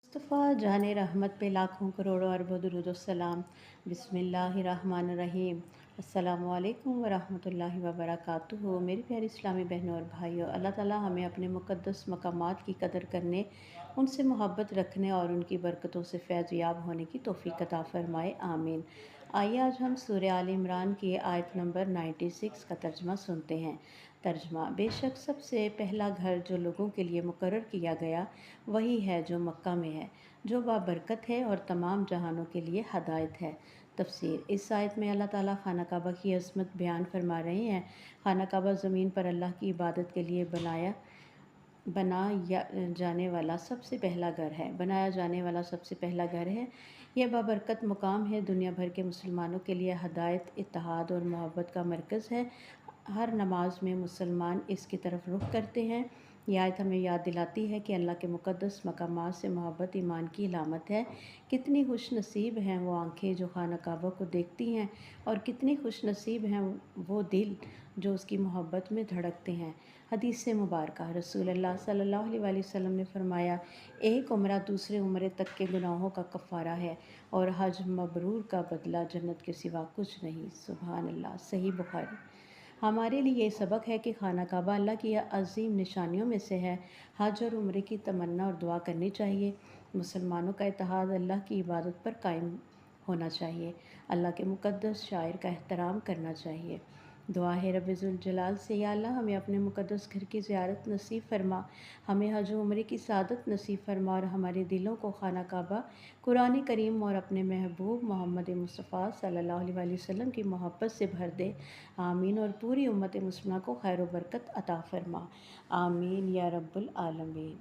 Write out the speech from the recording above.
मुस्तफ़ा जाने रहमत पे लाखों करोड़ों अरबों दुरूद सलाम। बिस्मिल्लाहिर्रहमानिर्रहीम। अस्सलामु अलैकुम वरहमतुल्लाहि वबरकातुहू। मेरी प्यारी इस्लामी बहनों और भाइयों, अल्लाह ताला हमें अपने मुक़द्दस मकामात की कदर करने, उनसे मोहब्बत रखने और उनकी बरकतों से फैज़ याब होने की तौफ़ीक़ अता फ़रमाए, आमीन। आइए आज हम सूरह आल इमरान की आयत नंबर 96 का तर्जमा सुनते हैं। तर्जमा: बेशक सबसे पहला घर जो लोगों के लिए मुकर्रर किया गया वही है जो मक्का में है, जो बाबरकत है और तमाम जहानों के लिए हदायत है। तफसीर: इस आयत में अल्लाह ताला खाना काबा की अज़मत बयान फरमा रहे हैं। खाना काबा ज़मीन पर अल्लाह की इबादत के लिए बनाया जाने वाला सबसे पहला घर है। यह बाबरकत मुकाम है, दुनिया भर के मुसलमानों के लिए हदायत, इत्तेहाद और मोहब्बत का मरकज़ है। हर नमाज में मुसलमान इसकी तरफ रुख करते हैं। यह आयत हमें याद दिलाती है कि अल्लाह के मुक़द्दस मकामात से मोहब्बत ईमान की अलामत है। कितनी खुश नसीब हैं वो आँखें जो खाना काबा को देखती हैं, और कितनी खुश नसीब हैं वो दिल जो उसकी मोहब्बत में धड़कते हैं। हदीस से मुबारक, रसूलुल्लाह सल्लल्लाहु अलैहि वसल्लम ने फरमाया, एक उम्रा दूसरे उम्रे तक के गुनाहों का कफ़ारा है, और हज मबरूर का बदला जन्नत के सिवा कुछ नहीं। सुभान अल्लाह। सही बुखारी। हमारे लिए ये सबक है कि खाना काबा अल्लाह की अज़ीम निशानियों में से है। हज और उम्रे की तमन्ना और दुआ करनी चाहिए। मुसलमानों का इत्तेहाद अल्लाह की इबादत पर कायम होना चाहिए। अल्लाह के मुक़द्दस शायर का एहतराम करना चाहिए। दुआ है रब्बे ज़ुल जलाल से, या अल्लाह हमें अपने मुक़द्दस घर की ज़ियारत नसीब फ़रमा, हमें हज व उम्रे की सादत नसीब फ़रमा, और हमारे दिलों को खाना काबा, कुरान करीम और अपने महबूब मोहम्मद मुस्तफ़ा सल्लल्लाहु अलैहि वसल्लम की मोहब्बत से भर दे, आमीन। और पूरी उम्मत मुस्लिमा को खैर व बरकत अता फ़रमा, आमीन या रब्बुल आलमीन।